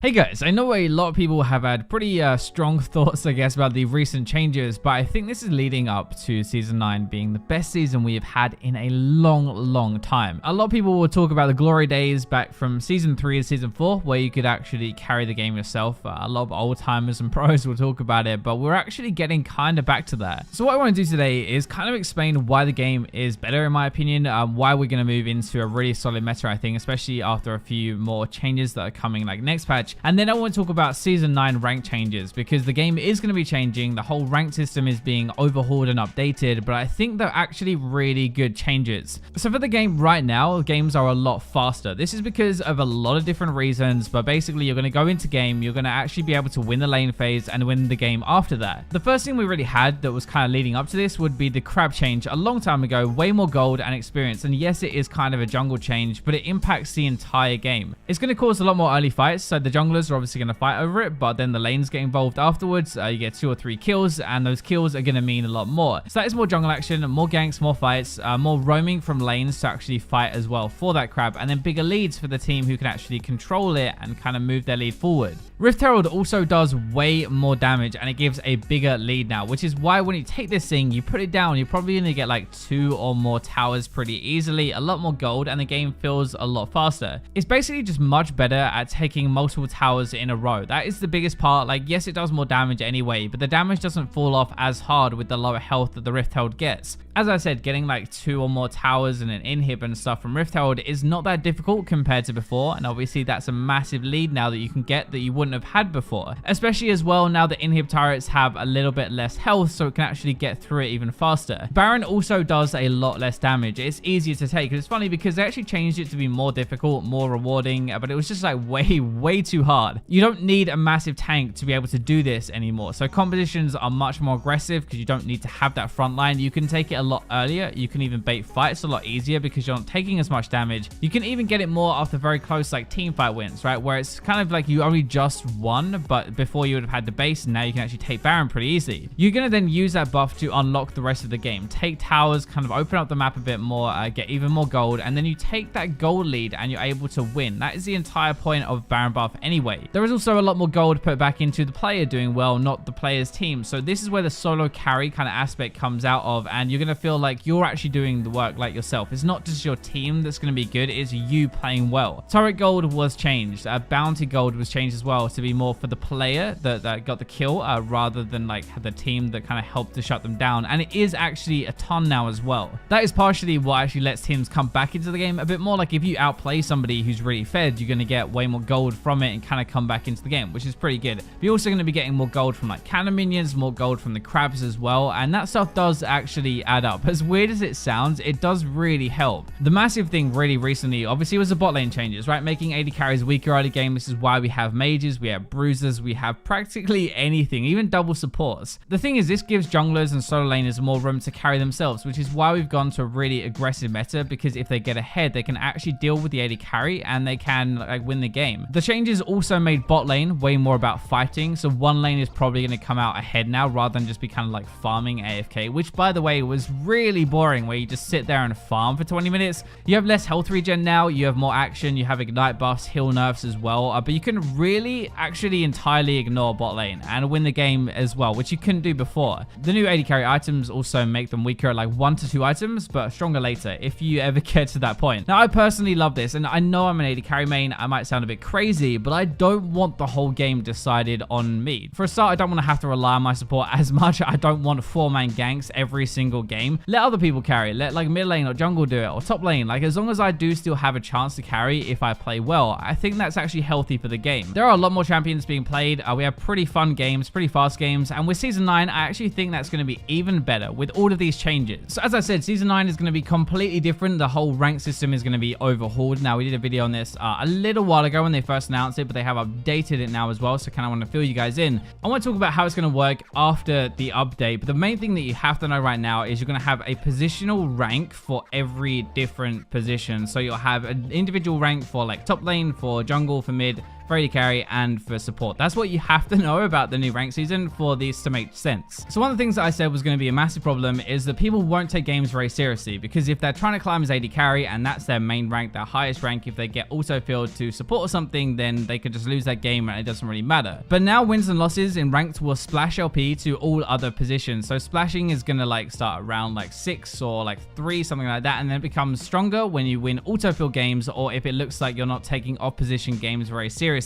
Hey guys, I know a lot of people have had pretty strong thoughts, I guess, about the recent changes, but I think this is leading up to Season 9 being the best season we have had in a long time. A lot of people will talk about the glory days back from Season 3 to Season 4, where you could actually carry the game yourself. A lot of old-timers and pros will talk about it, but we're actually getting kind of back to that. So what I want to do today is kind of explain why the game is better, in my opinion, why we're going to move into a really solid meta, I think, especially after a few more changes that are coming, like next patch. And then I want to talk about Season 9 rank changes, because the game is going to be changing. The whole rank system is being overhauled and updated, but I think they're actually really good changes. So for the game right now, games are a lot faster. This is because of a lot of different reasons, but basically you're going to go into game, you're going to actually be able to win the lane phase and win the game after that. The first thing we really had that was kind of leading up to this would be the crab change a long time ago, way more gold and experience. And yes, it is kind of a jungle change, but it impacts the entire game. It's going to cause a lot more early fights, so the junglers are obviously going to fight over it, but then the lanes get involved afterwards. You get 2 or 3 kills, and those kills are going to mean a lot more. So that is more jungle action, more ganks, more fights, more roaming from lanes to actually fight as well for that crab, and then bigger leads for the team who can actually control it and kind of move their lead forward. Rift Herald also does way more damage, and it gives a bigger lead now, which is why when you take this thing, you put it down, you're probably going to get like 2 or more towers pretty easily, a lot more gold, and the game feels a lot faster. It's basically just much better at taking multiple towers in a row. That is the biggest part. Like, yes, it does more damage anyway, but the damage doesn't fall off as hard with the lower health that the Rift Herald gets. As I said, getting like 2 or more towers and an inhib and stuff from Rift Herald is not that difficult compared to before, and obviously that's a massive lead now that you can get that you wouldn't have had before. Especially as well now the inhib turrets have a little bit less health, so it can actually get through it even faster. Baron also does a lot less damage. It's easier to take. It's funny because they actually changed it to be more difficult, more rewarding, but it was just like way too hard. You don't need a massive tank to be able to do this anymore, so competitions are much more aggressive because you don't need to have that front line. You can take it a lot earlier. You can even bait fights a lot easier because you're not taking as much damage. You can even get it more after very close like team fight wins, right, where it's kind of like you only just won, but before you would have had the base, and now you can actually take Baron pretty easy. You're going to then use that buff to unlock the rest of the game, take towers, kind of open up the map a bit more, get even more gold, and then you take that gold lead and you're able to win. That is the entire point of Baron buff anyway. There is also a lot more gold put back into the player doing well, not the player's team. So this is where the solo carry kind of aspect comes out of, and you're going to feel like you're actually doing the work like yourself. It's not just your team that's going to be good, it's you playing well. Turret gold was changed. Bounty gold was changed as well to be more for the player that got the kill rather than like the team that kind of helped to shut them down. And it is actually a ton now as well. That is partially what actually lets teams come back into the game a bit more. Like if you outplay somebody who's really fed, you're going to get way more gold from it and kind of come back into the game, which is pretty good. But you're also going to be getting more gold from like cannon minions, more gold from the crabs as well, and that stuff does actually add up. As weird as it sounds, it does really help. The massive thing really recently obviously was the bot lane changes, right? Making AD carries weaker early game. This is why we have mages, we have bruisers, we have practically anything, even double supports. The thing is, this gives junglers and solo laners more room to carry themselves, which is why we've gone to a really aggressive meta, because if they get ahead, they can actually deal with the AD carry and they can like win the game. The changes also made bot lane way more about fighting, so one lane is probably going to come out ahead now rather than just be kind of like farming AFK, which by the way was really boring, where you just sit there and farm for 20 minutes. You have less health regen now, you have more action, you have ignite buffs, heal nerfs as well, but you can really actually entirely ignore bot lane and win the game as well, which you couldn't do before. The new AD carry items also make them weaker at like 1 to 2 items, but stronger later if you ever get to that point. Now I personally love this, and I know I'm an AD carry main, I might sound a bit crazy, but I don't want the whole game decided on me. For a start, I don't want to have to rely on my support as much. I don't want 4-man ganks every single game. Let other people carry. Let like mid lane or jungle do it, or top lane. Like as long as I do still have a chance to carry if I play well, I think that's actually healthy for the game. There are a lot more champions being played. We have pretty fun games, pretty fast games, and with Season 9, I actually think that's going to be even better with all of these changes. So as I said, Season 9 is going to be completely different. The whole rank system is going to be overhauled. Now, we did a video on this a little while ago when they first announced it, but they have updated it now as well, so kind of want to fill you guys in. I want to talk about how it's going to work after the update, but the main thing that you have to know right now is you're going to have a positional rank for every different position. So you'll have an individual rank for like top lane, for jungle, for mid, for AD carry, and for support. That's what you have to know about the new rank season for this to make sense. So one of the things that I said was going to be a massive problem is that people won't take games very seriously, because if they're trying to climb as AD carry and that's their main rank, their highest rank, if they get auto-filled to support or something, then they could just lose that game and it doesn't really matter. But now wins and losses in ranked will splash LP to all other positions. So splashing is going to like start around like 6 or like 3, something like that, and then it becomes stronger when you win auto-fill games, or if it looks like you're not taking opposition games very seriously.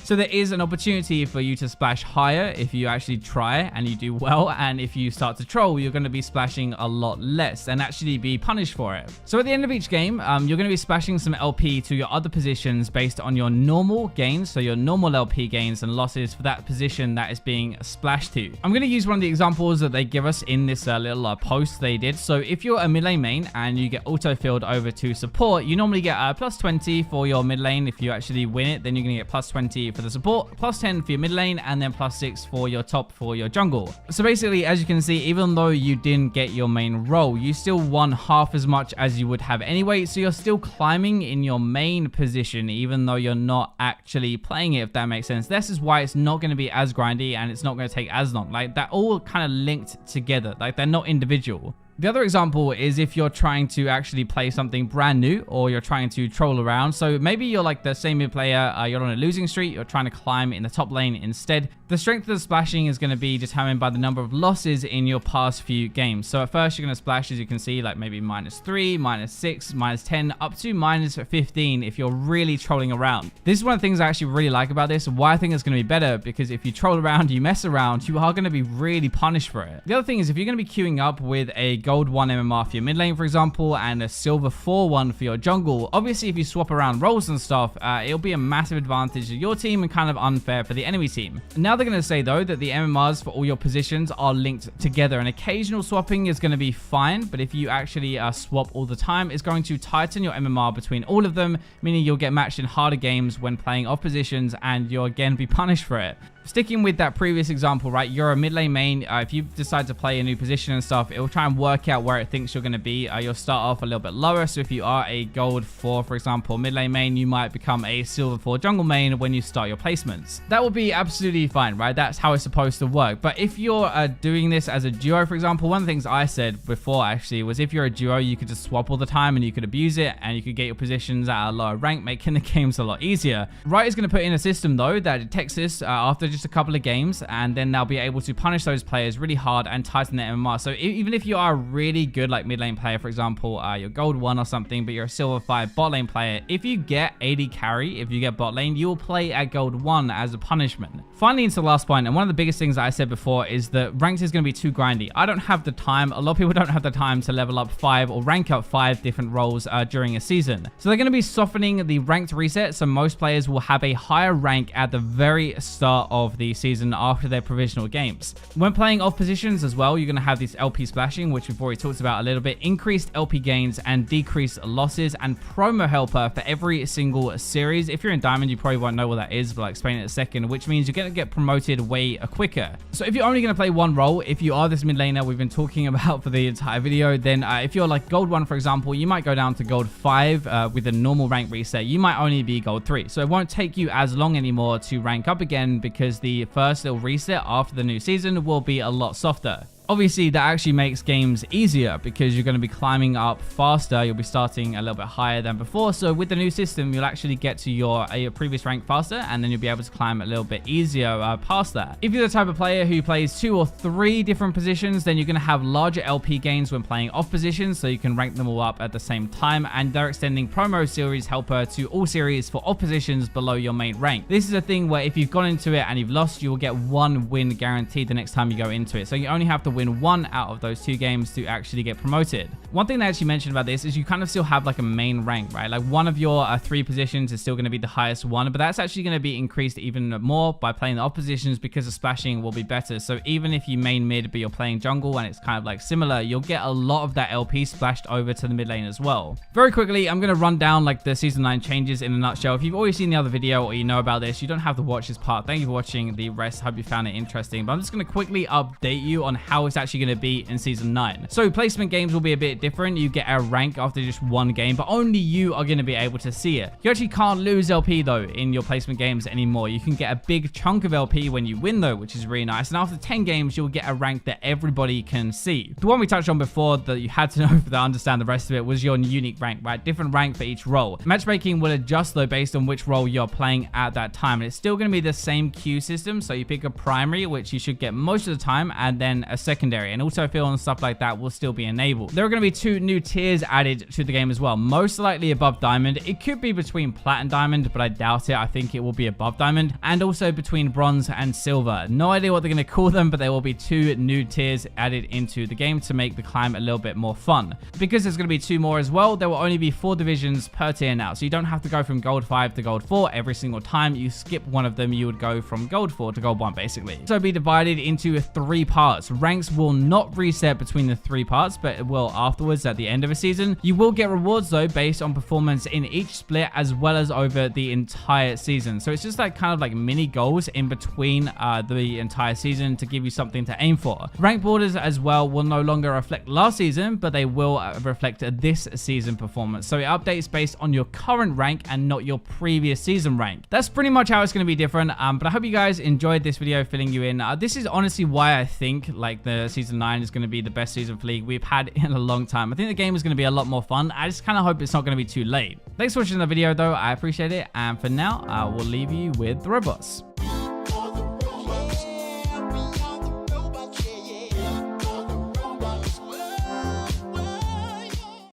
So there is an opportunity for you to splash higher if you actually try and you do well, and if you start to troll, you're going to be splashing a lot less and actually be punished for it. So at the end of each game, you're going to be splashing some LP to your other positions based on your normal gains, so your normal LP gains and losses for that position that is being splashed to. I'm going to use one of the examples that they give us in this little post they did. So if you're a mid lane main and you get auto-filled over to support, you normally get plus 20 for your mid lane. If you actually win it, then you're going to get plus 20 for the support, plus 10 for your mid lane, and then plus 6 for your top for your jungle. So basically, as you can see, even though you didn't get your main role, you still won half as much as you would have anyway. So you're still climbing in your main position, even though you're not actually playing it, if that makes sense. This is why it's not going to be as grindy and it's not going to take as long. Like, they're all kind of linked together. Like, they're not individual. The other example is if you're trying to actually play something brand new, or you're trying to troll around. So maybe you're like the same mid player, you're on a losing streak, you're trying to climb in the top lane instead. The strength of the splashing is going to be determined by the number of losses in your past few games. So at first you're going to splash, as you can see, like maybe -3, -6, -10, up to -15 if you're really trolling around. This is one of the things I actually really like about this, why I think it's going to be better, because if you troll around, you mess around, you are going to be really punished for it. The other thing is, if you're going to be queuing up with a gold 1 MMR for your mid lane, for example, and a silver 4 one for your jungle, obviously if you swap around roles and stuff, it'll be a massive advantage to your team and kind of unfair for the enemy team. Now they're going to say though that the MMRs for all your positions are linked together, and occasional swapping is going to be fine, but if you actually swap all the time, it's going to tighten your MMR between all of them, meaning you'll get matched in harder games when playing off positions, and you'll again be punished for it. Sticking with that previous example, right, you're a mid lane main. If you decide to play a new position and stuff, it will try and work out where it thinks you're going to be. You'll start off a little bit lower. So if you are a gold 4, for example, mid lane main, you might become a silver 4 jungle main when you start your placements. That will be absolutely fine, right? That's how it's supposed to work. But if you're doing this as a duo, for example, one of the things I said before actually was if you're a duo, you could just swap all the time and you could abuse it, and you could get your positions at a lower rank, making the games a lot easier. Riot is going to put in a system though that detects this after just a couple of games, and then they'll be able to punish those players really hard and tighten their MMR. So even if you are really good, like mid lane player, for example, you're gold 1 or something, but you're a silver 5 bot lane player, if you get AD carry, if you get bot lane, you will play at gold 1 as a punishment. Finally, into the last point, and one of the biggest things that I said before is that ranked is going to be too grindy. I don't have the time. A lot of people don't have the time to level up 5 or rank up 5 different roles during a season. So they're going to be softening the ranked reset, so most players will have a higher rank at the very start of the season after their provisional games. When playing off positions as well, you're going to have this LP splashing, which we've already talked about a little bit, increased LP gains and decreased losses, and promo helper for every single series. If you're in Diamond, you probably won't know what that is, but I'll explain it in a second, which means you're going to get promoted way quicker. So if you're only going to play one role, if you are this mid laner we've been talking about for the entire video, then if you're like gold 1, for example, you might go down to gold 5 with a normal rank reset. You might only be gold 3. So it won't take you as long anymore to rank up again, because the first little reset after the new season will be a lot softer. Obviously, that actually makes games easier because you're going to be climbing up faster. You'll be starting a little bit higher than before. So with the new system, you'll actually get to your previous rank faster, and then you'll be able to climb a little bit easier past that. If you're the type of player who plays 2 or 3 different positions, then you're going to have larger LP gains when playing off positions, so you can rank them all up at the same time. And they're extending promo series helper to all series for off positions below your main rank. This is a thing where if you've gone into it and you've lost, you will get 1 win guaranteed the next time you go into it. So you only have to win 1 out of those 2 games to actually get promoted. One thing they actually mentioned about this is you kind of still have like a main rank, right? Like one of your 3 positions is still going to be the highest one, but that's actually going to be increased even more by playing the oppositions, because the splashing will be better. So even if you main mid but you're playing jungle and it's kind of like similar, you'll get a lot of that LP splashed over to the mid lane as well. Very quickly, I'm going to run down like the season 9 changes in a nutshell. If you've already seen the other video or you know about this, you don't have to watch this part. Thank you for watching the rest. Hope you found it interesting, but I'm just going to quickly update you on how how it's actually going to be in Season 9. So placement games will be a bit different. You get a rank after just one game, but only you are going to be able to see it. You actually can't lose LP though in your placement games anymore. You can get a big chunk of LP when you win though, which is really nice. And after 10 games, you'll get a rank that everybody can see. The one we touched on before that you had to know to understand the rest of it was your unique rank, right? Different rank for each role. Matchmaking will adjust though based on which role you're playing at that time. And it's still going to be the same queue system. So you pick a primary, which you should get most of the time, and then a secondary. And autofill and stuff like that will still be enabled. There are going to be 2 new tiers added to the game as well. Most likely above diamond. It could be between plat and diamond, but I doubt it. I think it will be above diamond, and also between bronze and silver. No idea what they're going to call them, but there will be 2 new tiers added into the game to make the climb a little bit more fun. Because there's going to be 2 more as well, there will only be 4 divisions per tier now, so you don't have to go from gold 5 to gold 4 every single time you skip one of them. You would go from gold 4 to gold 1 basically. So be divided into 3 parts. Ranks will not reset between the 3 parts, but it will afterwards at the end of a season. You will get rewards though based on performance in each split as well as over the entire season. So it's just like kind of like mini goals in between the entire season to give you something to aim for. Rank borders as well will no longer reflect last season, but they will reflect this season performance. So it updates based on your current rank and not your previous season rank. That's pretty much how it's going to be different. But I hope you guys enjoyed this video filling you in. This is honestly why I think like the Season 9 is going to be the best season for League we've had in a long time. I think the game is going to be a lot more fun. I just kind of hope it's not going to be too late. Thanks for watching the video though. I appreciate it. And for now, I will leave you with the robots.